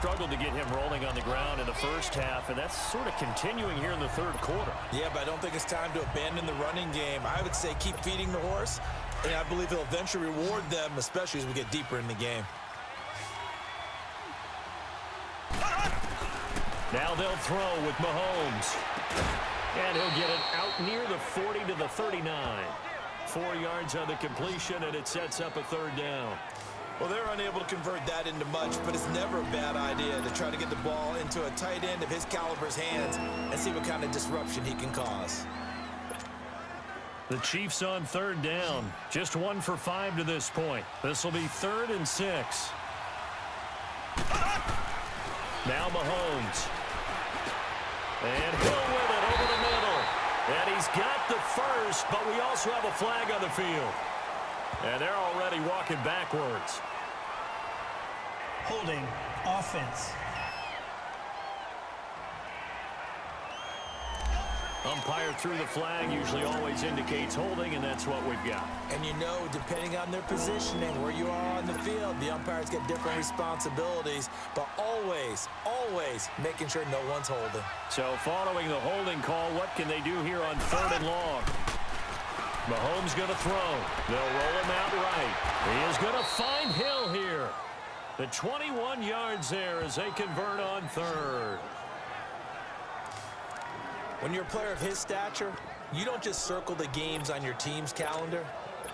struggled to get him rolling on the ground in the first half, and that's sort of continuing here in the third quarter. Yeah, but I don't think it's time to abandon the running game. I would say keep feeding the horse, and I believe he'll eventually reward them, especially as we get deeper in the game. Now they'll throw with Mahomes. And he'll get it out near the 40 to the 39. 4 yards on the completion, and it sets up a third down. Well, they're unable to convert that into much, but it's never a bad idea to try to get the ball into a tight end of his caliber's hands and see what kind of disruption he can cause. The Chiefs on third down. Just 1 for 5 to this point. This will be 3rd and 6. Now Mahomes. And he'll win it over the middle. And he's got the first, but we also have a flag on the field. And they're already walking backwards. Holding offense. Umpire threw the flag, usually always indicates holding, and that's what we've got. And you know, depending on their positioning, where you are on the field, the umpires get different responsibilities, but always, always making sure no one's holding. So following the holding call, what can they do here on 3rd and long? Mahomes going to throw. They'll roll him out right. He is going to find Hill here. The 21 yards there as they convert on 3rd. When you're a player of his stature, you don't just circle the games on your team's calendar.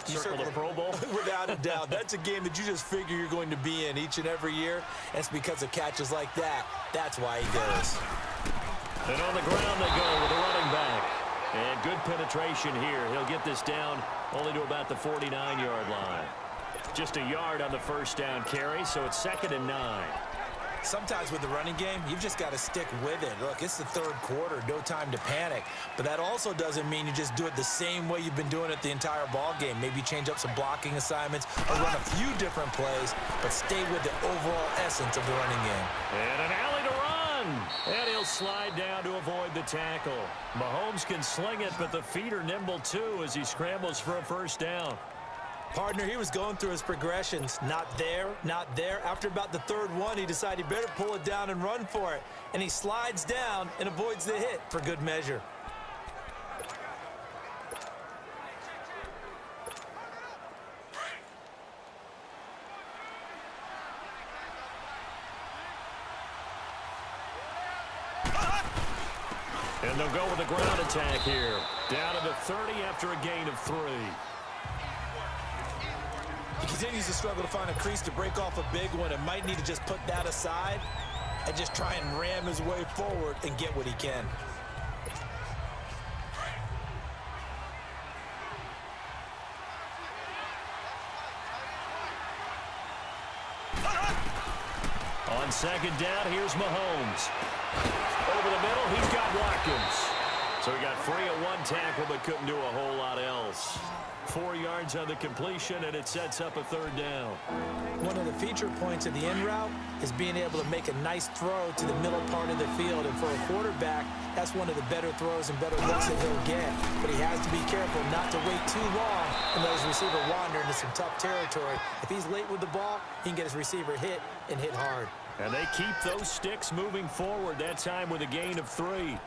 You circle the Pro Bowl? Without a doubt. That's a game that you just figure you're going to be in each and every year. And it's because of catches like that. That's why he goes. And on the ground they go with a running back. And good penetration here. He'll get this down only to about the 49-yard line. Just a yard on the first down carry, so it's 2nd and 9. Sometimes with the running game, you've just got to stick with it. Look, it's the third quarter, no time to panic. But that also doesn't mean you just do it the same way you've been doing it the entire ball game. Maybe change up some blocking assignments or run a few different plays, but stay with the overall essence of the running game. And an alley to run. And he'll slide down to avoid the tackle. Mahomes can sling it, but the feet are nimble too as he scrambles for a first down. Partner, he was going through his progressions. Not there, not there. After about the 3rd one, he decided he better pull it down and run for it. And he slides down and avoids the hit for good measure. And they'll go with a ground attack here. Down to the 30 after a gain of 3. He continues to struggle to find a crease to break off a big one and might need to just put that aside and just try and ram his way forward and get what he can. On 2nd down, here's Mahomes. Over the middle, he's got Watkins. So he got free of 1 tackle but couldn't do a whole lot else. 4 yards on the completion, and it sets up a 3rd down. One of the feature points of the in route is being able to make a nice throw to the middle part of the field. And for a quarterback, that's one of the better throws and better looks that he'll get. But he has to be careful not to wait too long and let his receiver wander into some tough territory. If he's late with the ball, he can get his receiver hit and hit hard. And they keep those sticks moving forward, that time with a gain of 3.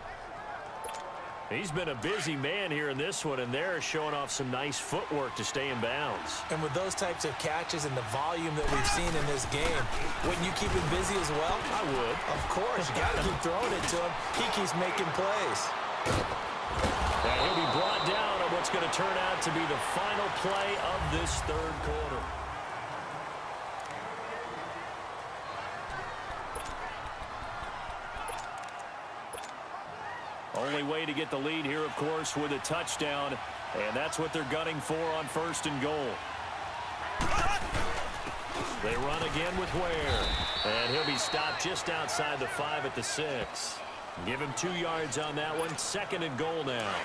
He's been a busy man here in this one, and they're showing off some nice footwork to stay in bounds. And with those types of catches and the volume that we've seen in this game, wouldn't you keep him busy as well? I would. Of course. You got to keep throwing it to him. He keeps making plays. And he'll be brought down on what's going to turn out to be the final play of this 3rd quarter. Only way to get the lead here, of course, with a touchdown, and that's what they're gunning for on 1st and goal. They run again with Ware, and he'll be stopped just outside the 5 at the 6. Give him 2 yards on that one. 2nd and goal now.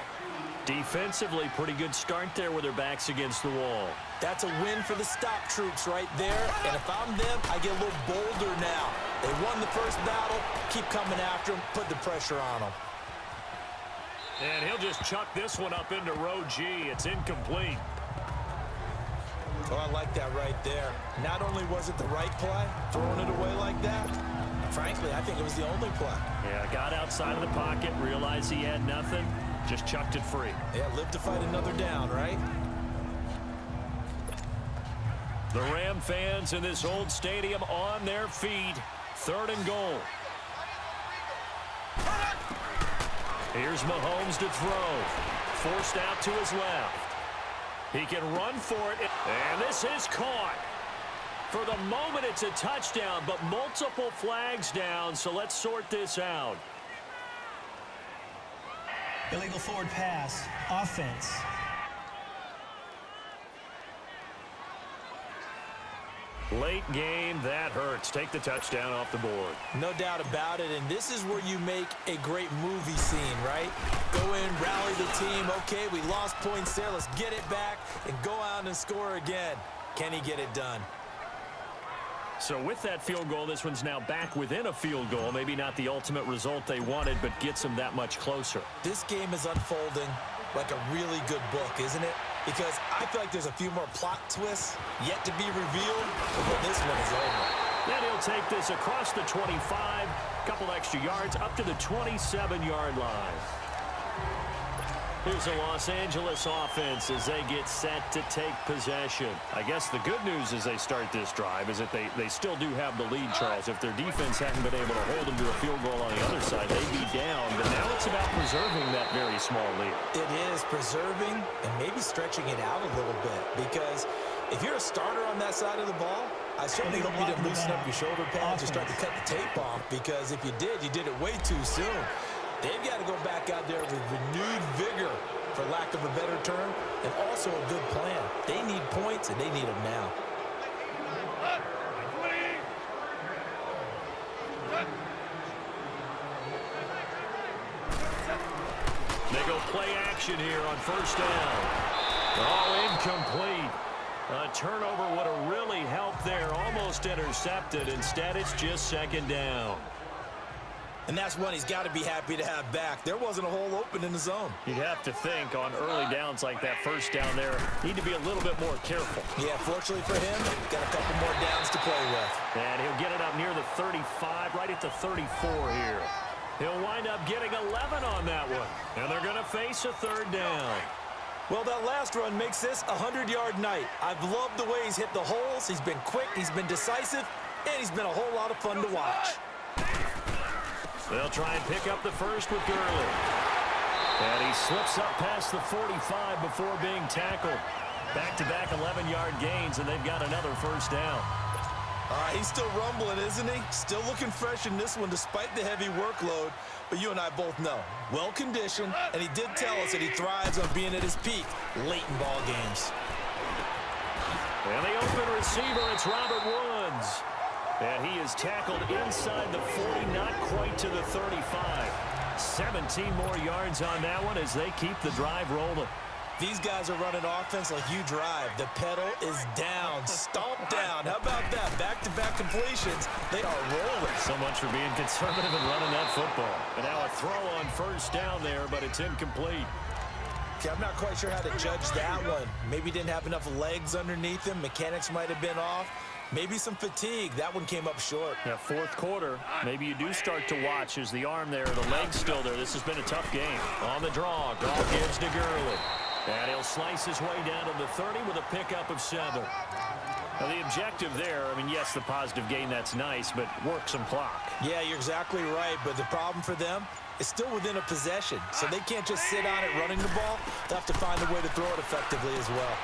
Defensively, pretty good start there with their backs against the wall. That's a win for the stop troops right there, and if I'm them, I get a little bolder now. They won the first battle, keep coming after them, put the pressure on them. And he'll just chuck this one up into row G. It's incomplete. Oh, I like that right there. Not only was it the right play, throwing it away like that, Frankly, I think it was the only play. Yeah, got outside of the pocket, realized he had nothing, just chucked it free. Yeah, live to fight another down, right? The Ram fans in this old stadium on their feet. 3rd and goal. Here's Mahomes to throw. Forced out to his left. He can run for it. And this is caught. For the moment, it's a touchdown, but multiple flags down, so let's sort this out. Illegal forward pass. Offense. Late game, that hurts. Take the touchdown off the board. No doubt about it, and this is where you make a great movie scene, right? Go in, rally the team. Okay, we lost points there. Let's get it back and go out and score again. Can he get it done? So with that field goal, this one's now back within a field goal. Maybe not the ultimate result they wanted, but gets them that much closer. This game is unfolding like a really good book, isn't it? Because I feel like there's a few more plot twists yet to be revealed before this one is over. Then he'll take this across the 25, couple extra yards, up to the 27-yard line. Here's the Los Angeles offense as they get set to take possession. I guess the good news as they start this drive is that they still do have the lead, Charles. If their defense hadn't been able to hold them to a field goal on the other side, they'd be down. But now it's about preserving that very small lead. It is preserving and maybe stretching it out a little bit, because if you're a starter on that side of the ball, I certainly hope you didn't loosen up your shoulder pads or start to cut the tape off, because if you did it way too soon. They've got to go back out there with renewed vigor, for lack of a better term, and also a good plan. They need points, and they need them now. They go play action here on 1st down. Oh, incomplete. A turnover would have really helped there. Almost intercepted. Instead, it's just 2nd down. And that's one he's got to be happy to have back. There wasn't a hole open in the zone. You'd have to think on early downs like that 1st down there, need to be a little bit more careful. Yeah, fortunately for him, got a couple more downs to play with. And he'll get it up near the 35, right at the 34 here. He'll wind up getting 11 on that one. And they're going to face a 3rd down. Well, that last run makes this a 100-yard night. I've loved the way he's hit the holes. He's been quick, he's been decisive, and he's been a whole lot of fun to watch. They'll try and pick up the first with Gurley. And he slips up past the 45 before being tackled. Back-to-back 11-yard gains, and they've got another 1st down. He's still rumbling, isn't he? Still looking fresh in this one despite the heavy workload. But you and I both know, well-conditioned, and he did tell us that he thrives on being at his peak late in ball games. And the open receiver, it's Robert Woods. And he is tackled inside the 40, not quite to the 35. 17 more yards on that one as they keep the drive rolling. These guys are running offense like you drive. The pedal is down, stomp down. How about that? Back-to-back completions. They are rolling. So much for being conservative and running that football. And now a throw on 1st down there, but it's incomplete. Okay, I'm not quite sure how to judge that one. Maybe didn't have enough legs underneath him. Mechanics might have been off. Maybe some fatigue. That one came up short. Yeah, 4th quarter. Maybe you do start to watch as the arm there, the leg's still there. This has been a tough game. On the draw, Goff gives to Gurley. And he'll slice his way down to the 30 with a pickup of 7. Now, the objective there, I mean, yes, the positive gain, that's nice, but work some clock. Yeah, you're exactly right, but the problem for them is still within a possession, so they can't just sit on it running the ball. They'll have to find a way to throw it effectively as well.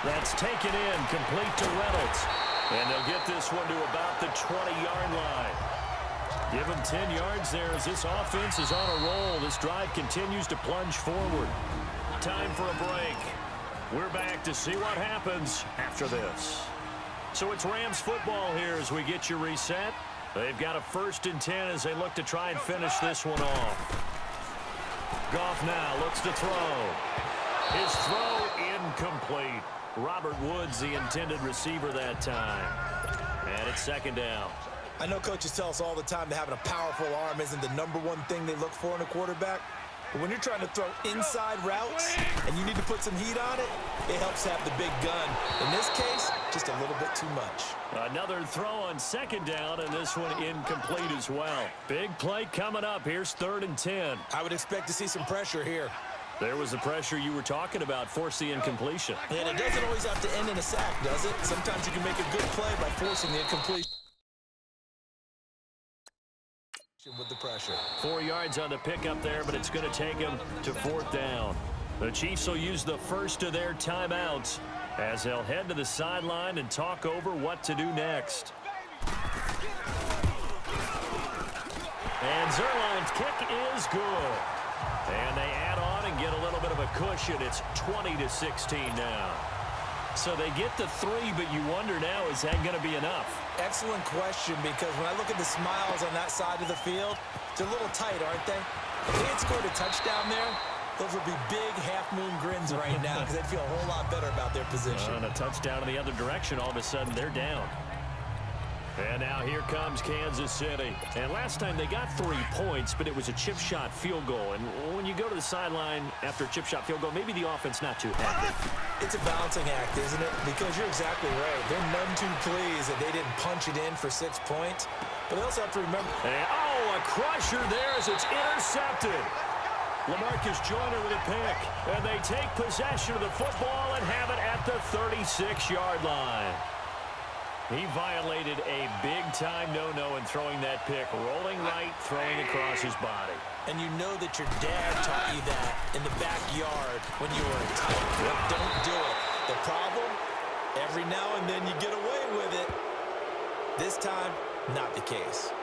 That's taken in, complete to Reynolds. And they'll get this one to about the 20-yard line. Give them 10 yards there as this offense is on a roll. This drive continues to plunge forward. Time for a break. We're back to see what happens after this. So it's Rams football here as we get you reset. They've got a 1st and 10 as they look to try and finish this one off. Goff now looks to throw. His throw incomplete. Robert Woods, the intended receiver that time. And it's 2nd down. I know coaches tell us all the time that having a powerful arm isn't the #1 thing they look for in a quarterback. But when you're trying to throw inside routes and you need to put some heat on it, it helps have the big gun. In this case, just a little bit too much. Another throw on second down, and this one incomplete as well. Big play coming up. Here's 3rd and 10. I would expect to see some pressure here. There was the pressure you were talking about, forcing the incompletion. And it doesn't always have to end in a sack, does it? Sometimes you can make a good play by forcing the incompletion with the pressure. 4 yards on the pickup there, but it's going to take him to 4th down. The Chiefs will use the first of their timeouts as they'll head to the sideline and talk over what to do next. And Zerline's kick is good. And they add on and get a little bit of a cushion. It's 20-16 now. So they get the 3, but you wonder now, is that going to be enough? Excellent question, because when I look at the smiles on that side of the field, they're a little tight, aren't they? If they had scored a touchdown there, those would be big half-moon grins right now because they'd feel a whole lot better about their position. And a touchdown in the other direction, all of a sudden they're down. And now here comes Kansas City. And last time they got 3 points, but it was a chip shot field goal. And when you go to the sideline after a chip shot field goal, maybe the offense not too happy. It's a balancing act, isn't it? Because you're exactly right. They're none too pleased that they didn't punch it in for 6 points. But they also have to remember. And, oh, a crusher there as it's intercepted. LaMarcus Joyner with a pick. And they take possession of the football and have it at the 36-yard line. He violated a big-time no-no in throwing that pick. Rolling right, throwing across his body. And you know that your dad taught you that in the backyard when you were a tight. Don't do it. The problem, every now and then you get away with it. This time, not the case.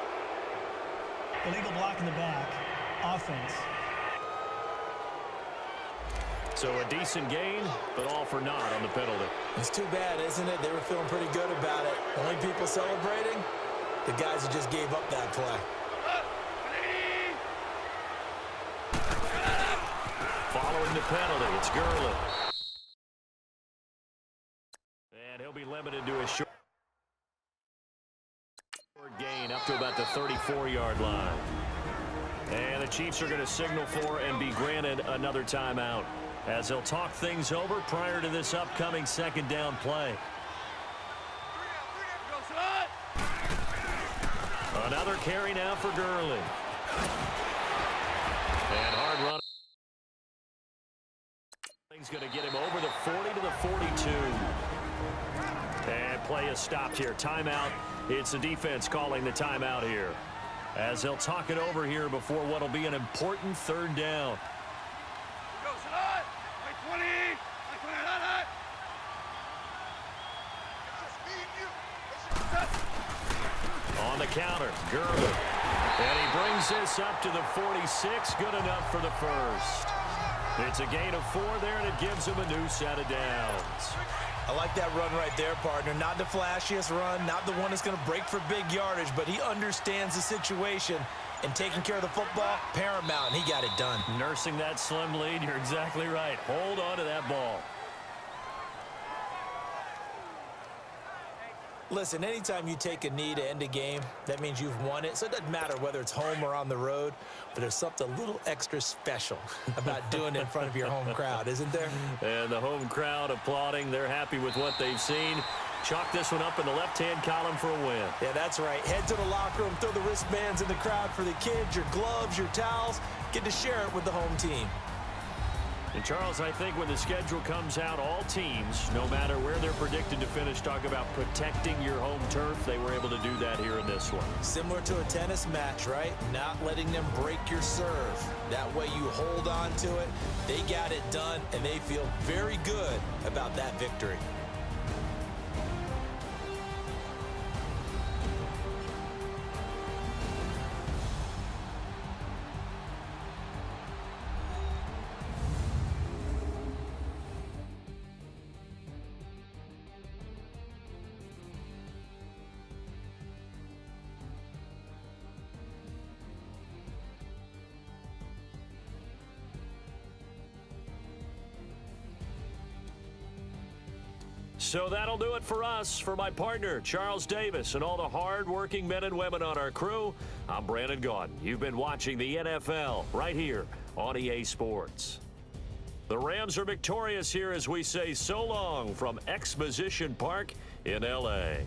Illegal block in the back. Offense. So a decent gain, but all for naught on the penalty. It's too bad, isn't it? They were feeling pretty good about it. Only people celebrating, the guys who just gave up that play. Following the penalty, it's Gurley. And he'll be limited to a short gain up to about the 34-yard line. And the Chiefs are going to signal for and be granted another timeout as they'll talk things over prior to this upcoming second down play. Another carry now for Gurley. And hard run. He's going to get him over the 40 to the 42. And play is stopped here. Timeout. It's the defense calling the timeout here, as they'll talk it over here before what will be an important 3rd down. On the counter, Gurley. And he brings this up to the 46. Good enough for the first. It's a gain of 4 there, and it gives him a new set of downs. I like that run right there, partner. Not the flashiest run, not the one that's going to break for big yardage, but he understands the situation, and taking care of the football, paramount, and he got it done. Nursing that slim lead, you're exactly right. Hold on to that ball. Listen, anytime you take a knee to end a game, that means you've won it. So it doesn't matter whether it's home or on the road, but there's something a little extra special about doing it in front of your home crowd, isn't there? And the home crowd applauding. They're happy with what they've seen. Chalk this one up in the left-hand column for a win. Yeah, that's right. Head to the locker room, throw the wristbands in the crowd for the kids, your gloves, your towels. Get to share it with the home team. And, Charles, I think when the schedule comes out, all teams, no matter where they're predicted to finish, talk about protecting your home turf. They were able to do that here in this one. Similar to a tennis match, right? Not letting them break your serve. That way you hold on to it. They got it done, and they feel very good about that victory. So that'll do it for us. For my partner, Charles Davis, and all the hard-working men and women on our crew, I'm Brandon Gaudin. You've been watching the NFL right here on EA Sports. The Rams are victorious here as we say so long from Exposition Park in L.A.